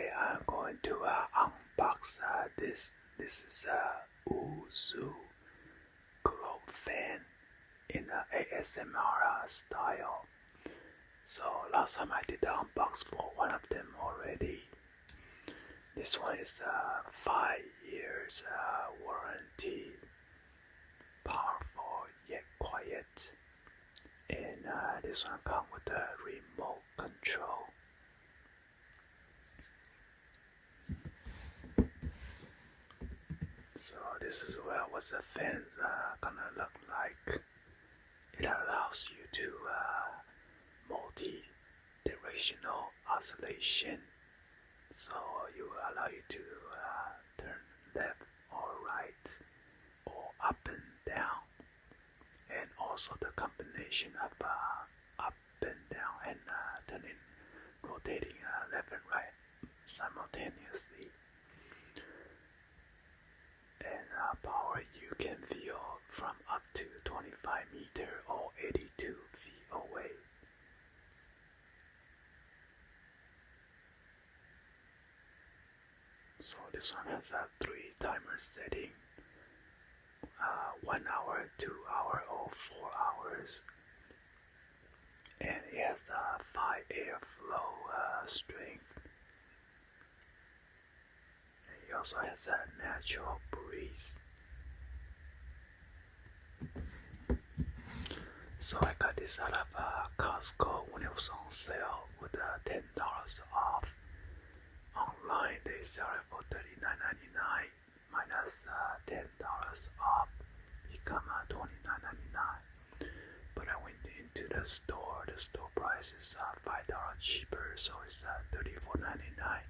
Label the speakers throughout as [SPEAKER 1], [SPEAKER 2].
[SPEAKER 1] Today I'm going to unbox this. This is a WOOZOO globe fan in ASMR style. So last time I did the unbox for one of them already. This one is 5 years warranty, powerful yet quiet, and this one comes with a remote control. So this is what the fans gonna look like. It allows you to multi-directional oscillation. So you allow you to turn left or right or up and down, and also the combination of up and down and turning, rotating left and right simultaneously. And power you can feel from up to 25 meters or 82 feet away. So this one has a 3 timer setting, 1 hour, 2 hour, or 4 hours, and it has a 5 airflow strength. It also has a natural breeze. So I got this out of Costco when it was on sale with $10 off. Online they sell it for $39.99 minus $10 off, become $29.99. But I went into the store. The store price is $5 cheaper, so it's $34.99.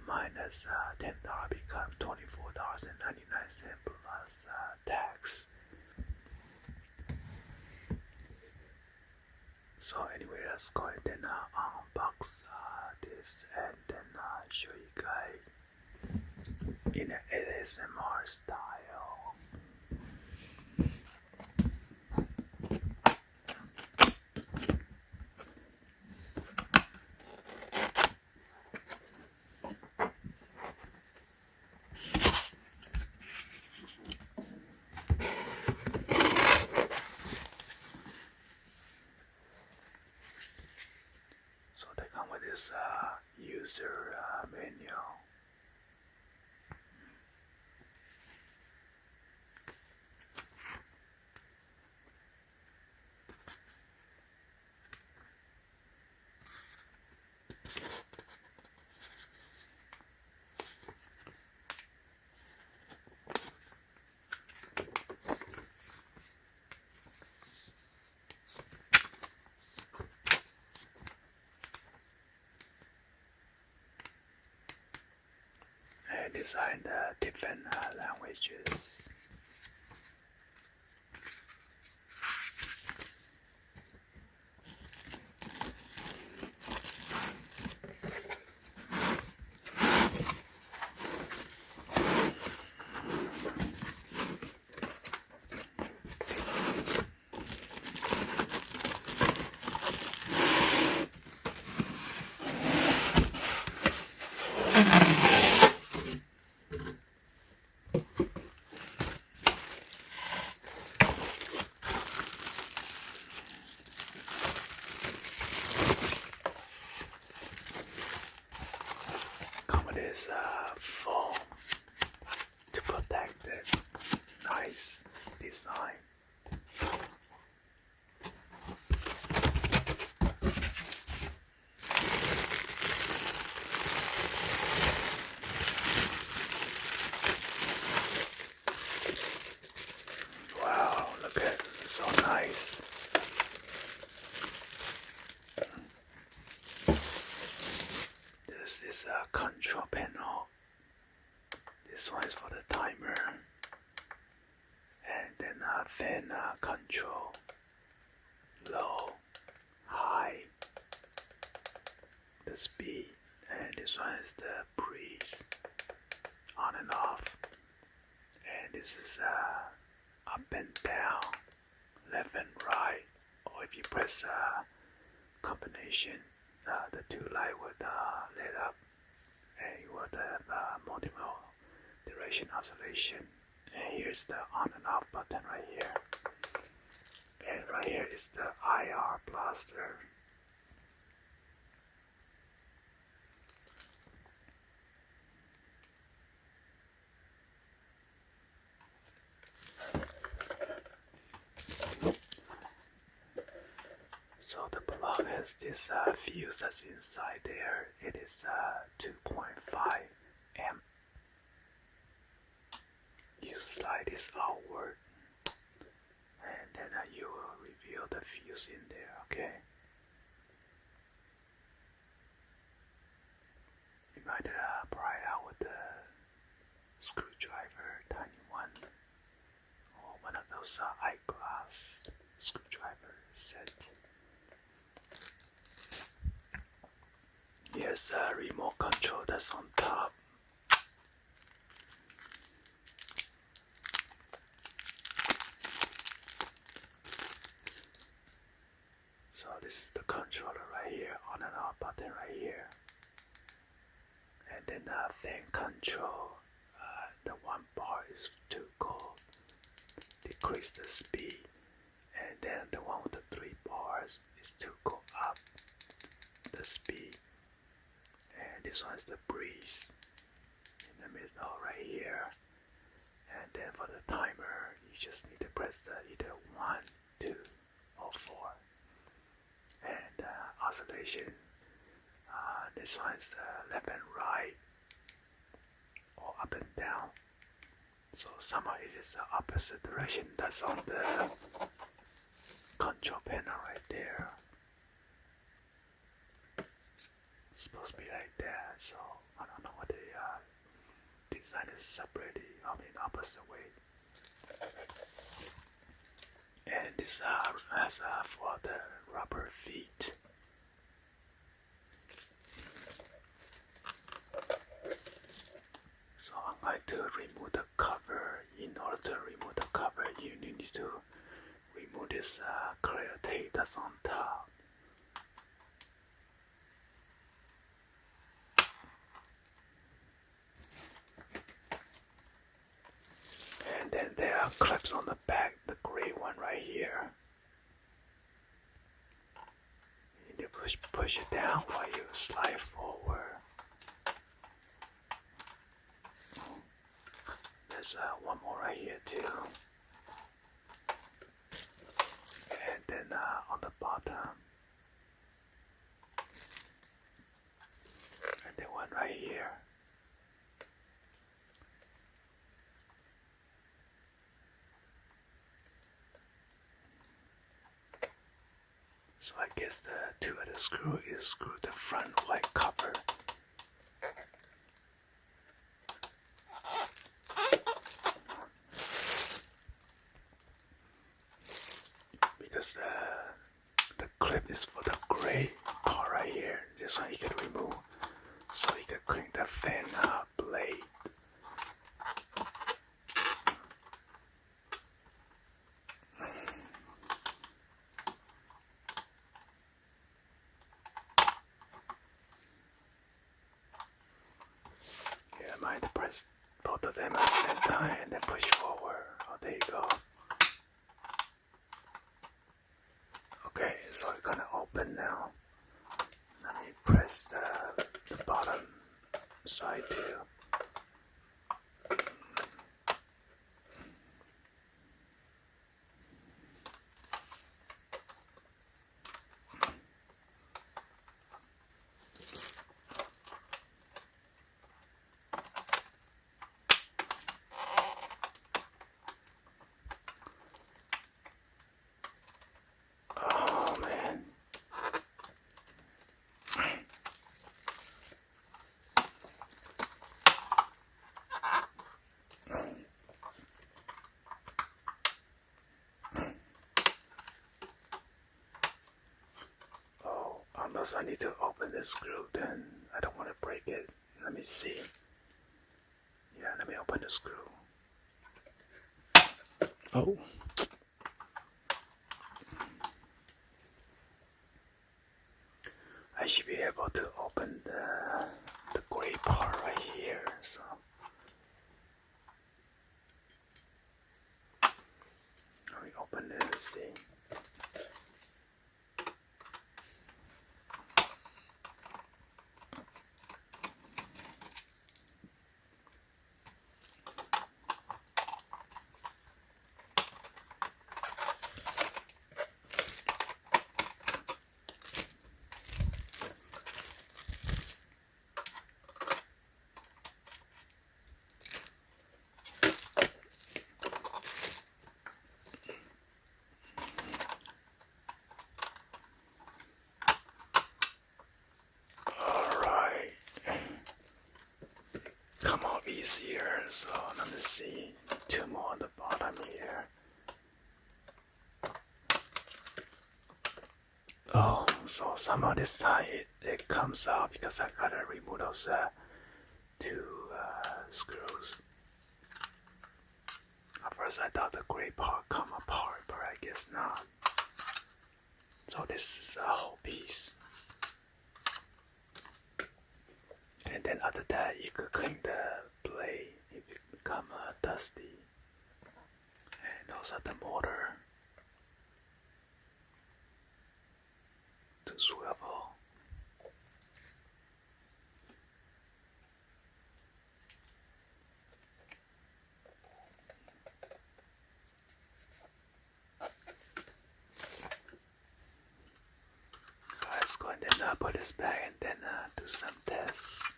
[SPEAKER 1] Minus $10 become $24.99 plus tax. So anyway, let's go ahead and unbox this and then show you guys in an ASMR style. So they come with this user manual. Designed different languages. This foam to protect it. Nice design. Wow, look at it, so nice. This is a control panel. This one is for the timer, and then fan control, low, high, the speed, and this one is the breeze, on and off, and this is up and down, left and right, or if you press combination, the 2 light would light up oscillation. And here's the on and off button right here. And right here is the IR blaster. So the plug has this fuse that's inside there. It is 2.5 amp. You slide this outward, and then you will reveal the fuse in there, okay? You might pry it out with a screwdriver, tiny one, or one of those eyeglass screwdriver set. Here's a remote control that's on top. So this is the controller right here, on and off button right here. And then the fan control, the one bar is to go decrease the speed. And then the one with the 3 bars is to go up the speed. And this one is the breeze in the middle right here. And then for the timer, you just need to press the either 1, 2, or 4. And oscillation, this one is the left and right, or up and down. So somehow it is the opposite direction that's on the control panel right there. It's supposed to be like that, so I don't know what they designed it separately, opposite way. And this has for the rubber feet. So I'm going to remove the cover. In order to remove the cover, you need to remove this clear tape that's on top. And then there are clips on the back, the gray one right here. You need to push it down while you slide forward. There's one more right here too. And then on the bottom. And then one right here. So I guess the 2 other screw is screw the front white cover. Because the clip is for the gray part right here. This one you can remove, so you can clean the fan blade. Yeah, I might press both of them at the same time and then push forward. Oh, there you go. Okay, so it's gonna open now. Let me press the bottom side too. Unless I need to open the screw, then I don't want to break it. Let me see. Yeah, let me open the screw. Oh. I should be able to open the gray part right here. So Let's see. Come out easier, so let me see, 2 more on the bottom here. Oh, so somehow this time it comes out because I gotta remove those 2 screws. At first I thought the gray part come apart, but I guess not. So this is a whole piece. And then after that, you could clean the blade if it become dusty. And also the motor to swivel. Let's go and then put this back and then do some tests.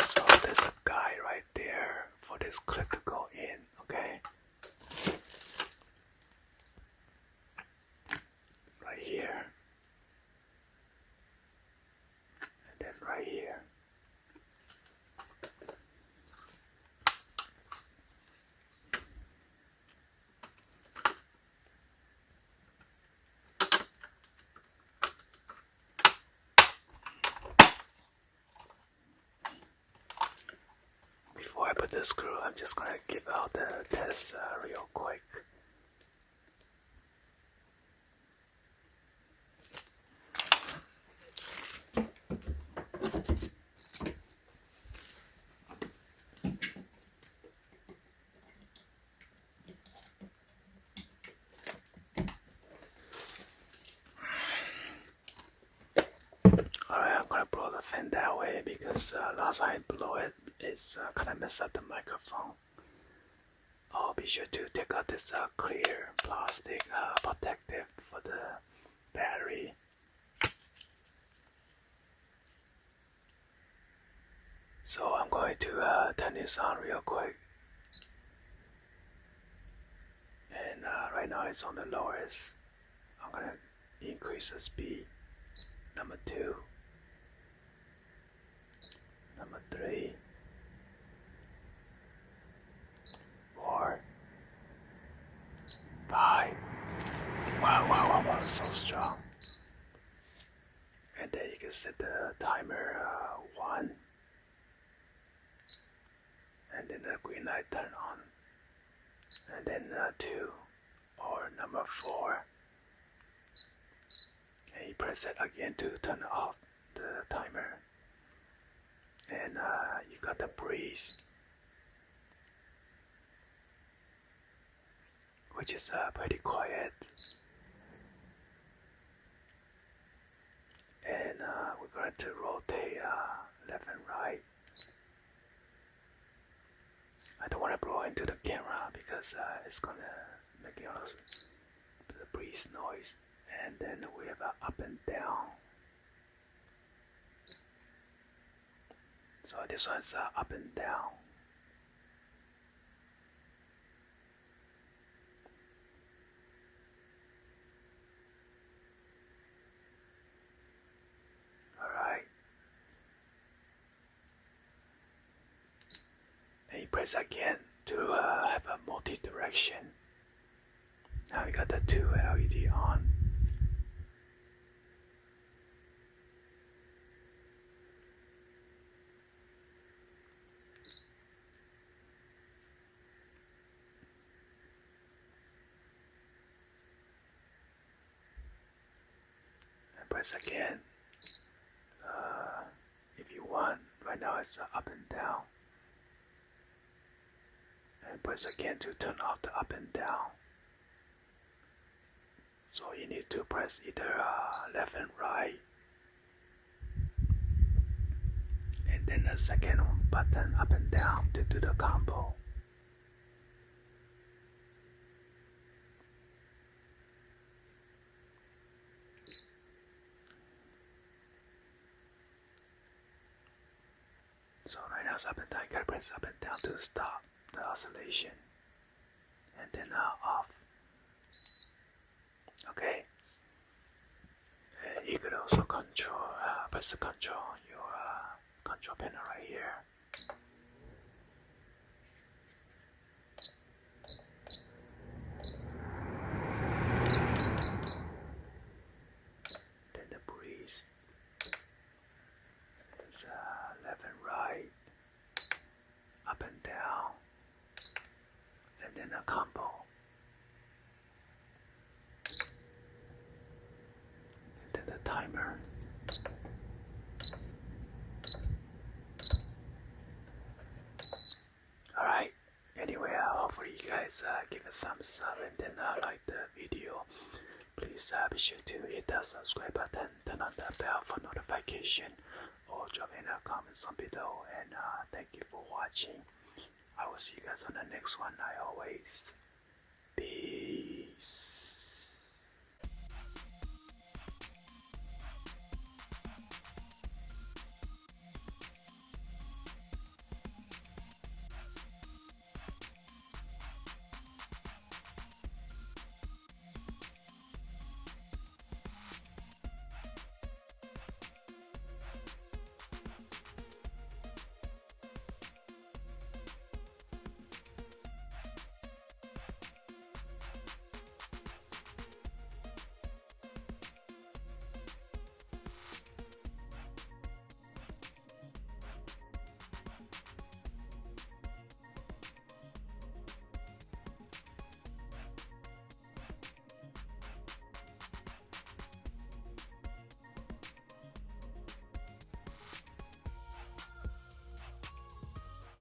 [SPEAKER 1] So there's a guide right there for this clip to go in, okay? Right here. And then right here. Before I put the screw, I'm just gonna give out the test real quick. Alright, I'm gonna blow the fan that way because last time I blow it, it's kinda messed up the microphone. Oh, be sure to take out this clear plastic protective for the battery. So I'm going to turn this on real quick. And right now it's on the lowest. I'm gonna increase the speed. Number 2. Number 3. 4. 5. Wow, so strong. And then you can set the timer 1. And then the green light turn on. And then 2 or number 4. And you press it again to turn off the timer. And you got the breeze, which is pretty quiet. And we're going to rotate left and right. I don't want to blow into the camera because it's gonna make the breeze noise. And then we have up and down. So this one's up and down. Alright. And you press again to have a multi-direction. Now we got the 2 LED on. And press again if you want Right now it's up and down. And press again to turn off the up and down. So you need to press either left and right. And then the second button up and down to do the combo. So right now it's up and down. You gotta press up and down to stop the oscillation. And then off. Okay. And you could also press the control on your control panel right here. Then the breeze is left and right, up and down, and then a combo. And then the timer. Alright, anyway, hopefully you guys give a thumbs up and then like the video. Please be sure to hit that subscribe button, turn on the bell for notification, or drop in the comments on below. And thank you for watching. I will see you guys on the next one. I always peace.